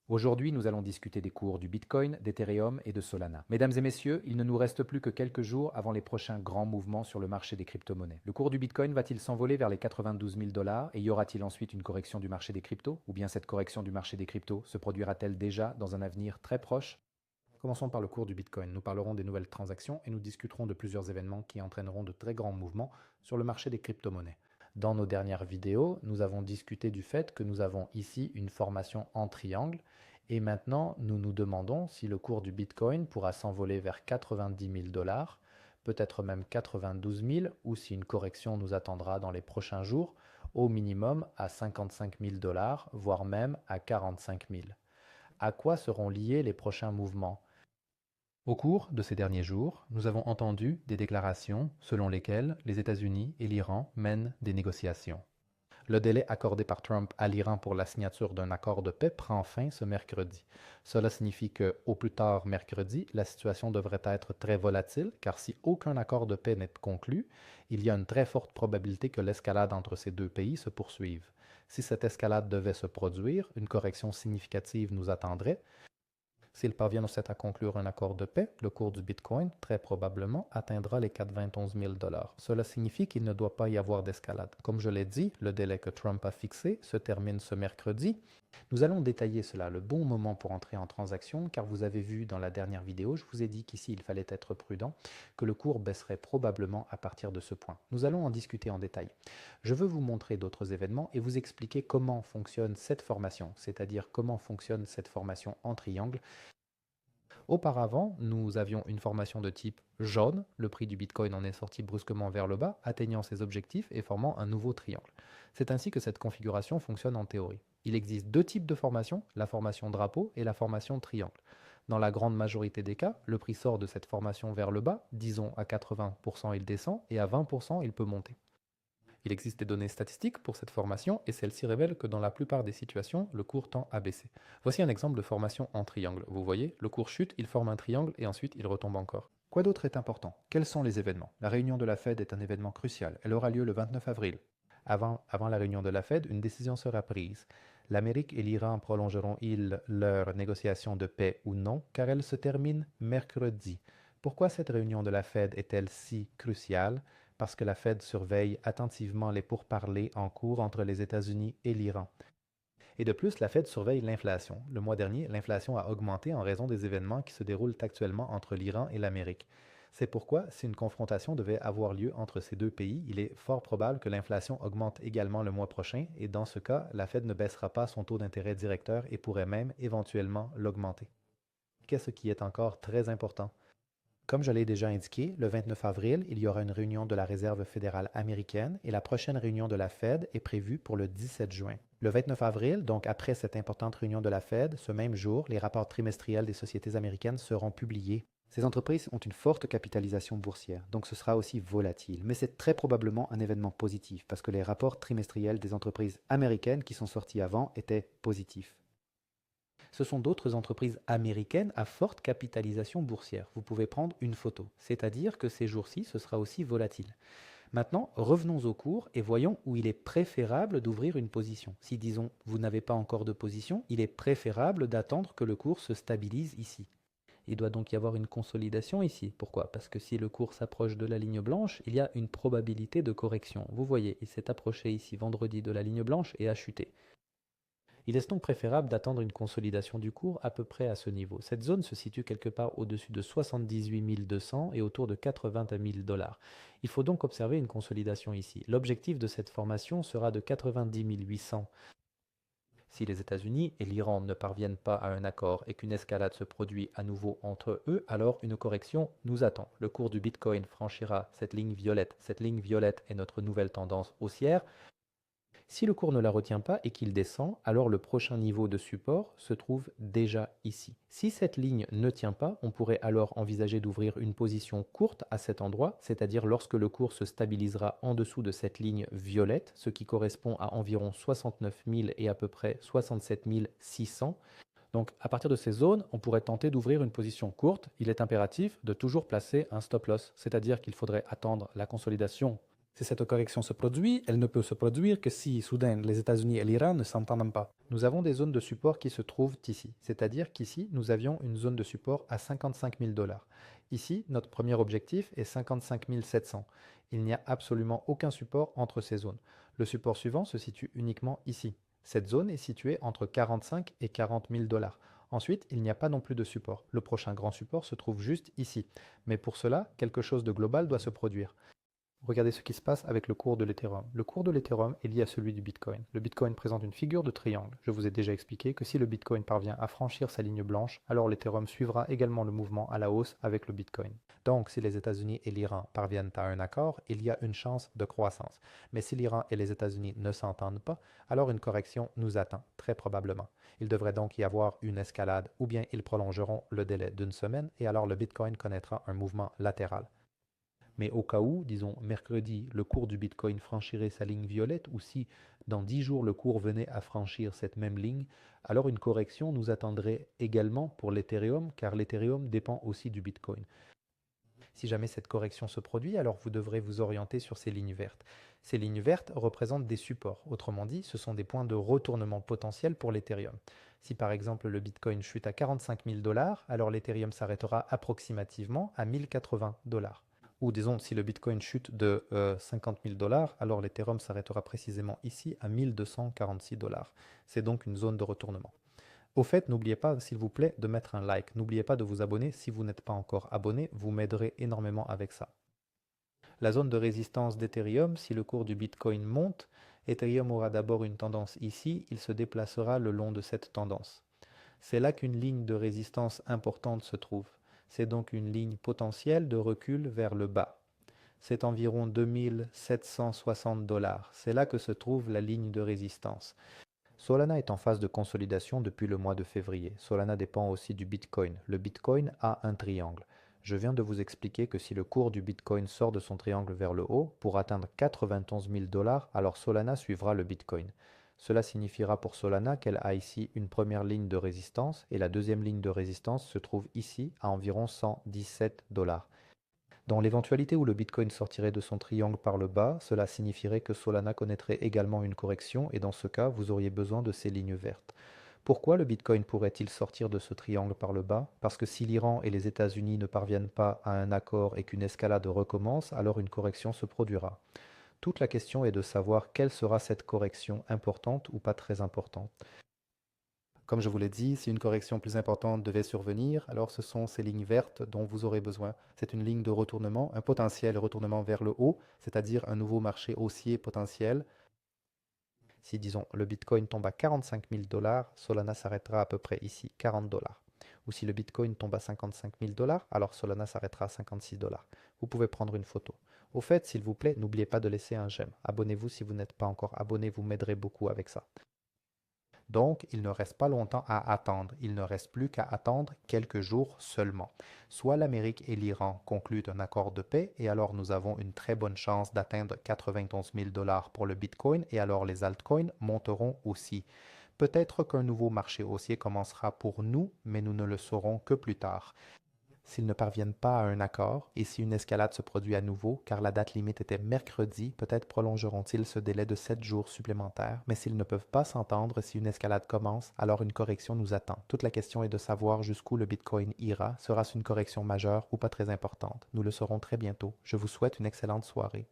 Aujourd'hui, nous allons discuter des cours du Bitcoin, d'Ethereum et de Solana. Mesdames et messieurs, il ne nous reste plus que quelques jours avant les prochains grands mouvements sur le marché des crypto-monnaies. Le cours du Bitcoin va-t-il s'envoler vers les 92 000 dollars et y aura-t-il ensuite une correction du marché des cryptos? Ou bien cette correction du marché des cryptos se produira-t-elle déjà dans un avenir très proche? Commençons par le cours du Bitcoin. Nous parlerons des nouvelles transactions et nous discuterons de plusieurs événements qui entraîneront de très grands mouvements sur le marché des crypto-monnaies. Dans nos dernières vidéos, nous avons discuté du fait que nous avons ici une formation en triangle et maintenant nous nous demandons si le cours du Bitcoin pourra s'envoler vers 90 000 dollars, peut-être même 92 000 ou si une correction nous attendra dans les prochains jours, au minimum à 55 000 dollars, voire même à 45 000. À quoi seront liés les prochains mouvements? Au cours de ces derniers jours, nous avons entendu des déclarations selon lesquelles les États-Unis et l'Iran mènent des négociations. Le délai accordé par Trump à l'Iran pour la signature d'un accord de paix prend fin ce mercredi. Cela signifie que, au plus tard mercredi, la situation devrait être très volatile, car si aucun accord de paix n'est conclu, il y a une très forte probabilité que l'escalade entre ces deux pays se poursuive. Si cette escalade devait se produire, une correction significative nous attendrait. S'ils parviennent aussi à conclure un accord de paix, le cours du Bitcoin, très probablement, atteindra les 91 000 dollars. Cela signifie qu'il ne doit pas y avoir d'escalade. Comme je l'ai dit, le délai que Trump a fixé se termine ce mercredi. Nous allons détailler cela, le bon moment pour entrer en transaction, car vous avez vu dans la dernière vidéo, je vous ai dit qu'ici il fallait être prudent, que le cours baisserait probablement à partir de ce point. Nous allons en discuter en détail. Je veux vous montrer d'autres événements et vous expliquer comment fonctionne cette formation, c'est-à-dire comment fonctionne cette formation en triangle. Auparavant, nous avions une formation de type jaune, le prix du Bitcoin en est sorti brusquement vers le bas, atteignant ses objectifs et formant un nouveau triangle. C'est ainsi que cette configuration fonctionne en théorie. Il existe deux types de formations, la formation drapeau et la formation triangle. Dans la grande majorité des cas, le prix sort de cette formation vers le bas, disons à 80% il descend et à 20% il peut monter. Il existe des données statistiques pour cette formation et celles-ci révèlent que dans la plupart des situations, le cours tend à baisser. Voici un exemple de formation en triangle. Vous voyez, le cours chute, il forme un triangle et ensuite il retombe encore. Quoi d'autre est important? Quels sont les événements? La réunion de la Fed est un événement crucial. Elle aura lieu le 29 avril. Avant la réunion de la Fed, une décision sera prise. L'Amérique et l'Iran prolongeront-ils leur négociation de paix ou non, car elle se termine mercredi. Pourquoi cette réunion de la Fed est-elle si cruciale? Parce que la Fed surveille attentivement les pourparlers en cours entre les États-Unis et l'Iran. Et de plus, la Fed surveille l'inflation. Le mois dernier, l'inflation a augmenté en raison des événements qui se déroulent actuellement entre l'Iran et l'Amérique. C'est pourquoi, si une confrontation devait avoir lieu entre ces deux pays, il est fort probable que l'inflation augmente également le mois prochain et dans ce cas, la Fed ne baissera pas son taux d'intérêt directeur et pourrait même éventuellement l'augmenter. Qu'est-ce qui est encore très important? Comme je l'ai déjà indiqué, le 29 avril, il y aura une réunion de la Réserve fédérale américaine et la prochaine réunion de la Fed est prévue pour le 17 juin. Le 29 avril, donc après cette importante réunion de la Fed, ce même jour, les rapports trimestriels des sociétés américaines seront publiés. Ces entreprises ont une forte capitalisation boursière, donc ce sera aussi volatile. Mais c'est très probablement un événement positif parce que les rapports trimestriels des entreprises américaines qui sont sortis avant étaient positifs. Ce sont d'autres entreprises américaines à forte capitalisation boursière. Vous pouvez prendre une photo, c'est-à-dire que ces jours-ci, ce sera aussi volatile. Maintenant, revenons au cours et voyons où il est préférable d'ouvrir une position. Si, disons, vous n'avez pas encore de position, il est préférable d'attendre que le cours se stabilise ici. Il doit donc y avoir une consolidation ici. Pourquoi? Parce que si le cours s'approche de la ligne blanche, il y a une probabilité de correction. Vous voyez, il s'est approché ici vendredi de la ligne blanche et a chuté. Il est donc préférable d'attendre une consolidation du cours à peu près à ce niveau. Cette zone se situe quelque part au-dessus de 78 200 et autour de 80 000 dollars. Il faut donc observer une consolidation ici. L'objectif de cette formation sera de 90 800. Si les États-Unis et l'Iran ne parviennent pas à un accord et qu'une escalade se produit à nouveau entre eux, alors une correction nous attend. Le cours du Bitcoin franchira cette ligne violette. Cette ligne violette est notre nouvelle tendance haussière. Si le cours ne la retient pas et qu'il descend, alors le prochain niveau de support se trouve déjà ici. Si cette ligne ne tient pas, on pourrait alors envisager d'ouvrir une position courte à cet endroit, c'est-à-dire lorsque le cours se stabilisera en dessous de cette ligne violette, ce qui correspond à environ 69 000 et à peu près 67 600. Donc à partir de ces zones, on pourrait tenter d'ouvrir une position courte. Il est impératif de toujours placer un stop loss, c'est-à-dire qu'il faudrait attendre la consolidation Si cette correction se produit, elle ne peut se produire que si, soudain, les États-Unis et l'Iran ne s'entendent pas. Nous avons des zones de support qui se trouvent ici, c'est-à-dire qu'ici, nous avions une zone de support à 55 000 dollars. Ici, notre premier objectif est 55 700. Il n'y a absolument aucun support entre ces zones. Le support suivant se situe uniquement ici. Cette zone est située entre 45 et 40 000 dollars. Ensuite, il n'y a pas non plus de support. Le prochain grand support se trouve juste ici. Mais pour cela, quelque chose de global doit se produire. Regardez ce qui se passe avec le cours de l'Ethereum. Le cours de l'Ethereum est lié à celui du Bitcoin. Le Bitcoin présente une figure de triangle. Je vous ai déjà expliqué que si le Bitcoin parvient à franchir sa ligne blanche, alors l'Ethereum suivra également le mouvement à la hausse avec le Bitcoin. Donc, si les États-Unis et l'Iran parviennent à un accord, il y a une chance de croissance. Mais si l'Iran et les États-Unis ne s'entendent pas, alors une correction nous attend, très probablement. Il devrait donc y avoir une escalade, ou bien ils prolongeront le délai d'une semaine, et alors le Bitcoin connaîtra un mouvement latéral. Mais au cas où, disons mercredi, le cours du Bitcoin franchirait sa ligne violette, ou si dans 10 jours le cours venait à franchir cette même ligne, alors une correction nous attendrait également pour l'Ethereum, car l'Ethereum dépend aussi du Bitcoin. Si jamais cette correction se produit, alors vous devrez vous orienter sur ces lignes vertes. Ces lignes vertes représentent des supports, autrement dit, ce sont des points de retournement potentiels pour l'Ethereum. Si par exemple le Bitcoin chute à 45 000 dollars, alors l'Ethereum s'arrêtera approximativement à 1080 dollars. Ou disons, si le Bitcoin chute de 50 000 dollars, alors l'Ethereum s'arrêtera précisément ici à 1246 dollars. C'est donc une zone de retournement. Au fait, n'oubliez pas, s'il vous plaît, de mettre un like. N'oubliez pas de vous abonner si vous n'êtes pas encore abonné, vous m'aiderez énormément avec ça. La zone de résistance d'Ethereum, si le cours du Bitcoin monte, Ethereum aura d'abord une tendance ici, il se déplacera le long de cette tendance. C'est là qu'une ligne de résistance importante se trouve. C'est donc une ligne potentielle de recul vers le bas. C'est environ 2760 dollars. C'est là que se trouve la ligne de résistance. Solana est en phase de consolidation depuis le mois de février. Solana dépend aussi du Bitcoin. Le Bitcoin a un triangle. Je viens de vous expliquer que si le cours du Bitcoin sort de son triangle vers le haut pour atteindre 91 000 dollars, alors Solana suivra le Bitcoin. Cela signifiera pour Solana qu'elle a ici une première ligne de résistance et la deuxième ligne de résistance se trouve ici à environ 117 dollars. Dans l'éventualité où le Bitcoin sortirait de son triangle par le bas, cela signifierait que Solana connaîtrait également une correction et dans ce cas, vous auriez besoin de ces lignes vertes. Pourquoi le Bitcoin pourrait-il sortir de ce triangle par le bas? Parce que si l'Iran et les États-Unis ne parviennent pas à un accord et qu'une escalade recommence, alors une correction se produira. Toute la question est de savoir quelle sera cette correction, importante ou pas très importante. Comme je vous l'ai dit, si une correction plus importante devait survenir, alors ce sont ces lignes vertes dont vous aurez besoin. C'est une ligne de retournement, un potentiel retournement vers le haut, c'est-à-dire un nouveau marché haussier potentiel. Si, disons, le Bitcoin tombe à 45 000 dollars, Solana s'arrêtera à peu près ici, 40 dollars. Ou si le Bitcoin tombe à 55 000 dollars, alors Solana s'arrêtera à 56 dollars. Vous pouvez prendre une photo. Au fait, s'il vous plaît, n'oubliez pas de laisser un j'aime. Abonnez-vous si vous n'êtes pas encore abonné, vous m'aiderez beaucoup avec ça. Donc, il ne reste pas longtemps à attendre. Il ne reste plus qu'à attendre quelques jours seulement. Soit l'Amérique et l'Iran concluent un accord de paix et alors nous avons une très bonne chance d'atteindre 91 000 dollars pour le Bitcoin et alors les altcoins monteront aussi. Peut-être qu'un nouveau marché haussier commencera pour nous, mais nous ne le saurons que plus tard. S'ils ne parviennent pas à un accord, et si une escalade se produit à nouveau, car la date limite était mercredi, peut-être prolongeront-ils ce délai de 7 jours supplémentaires, mais s'ils ne peuvent pas s'entendre si une escalade commence, alors une correction nous attend. Toute la question est de savoir jusqu'où le Bitcoin ira. Sera-ce une correction majeure ou pas très importante? Nous le saurons très bientôt. Je vous souhaite une excellente soirée.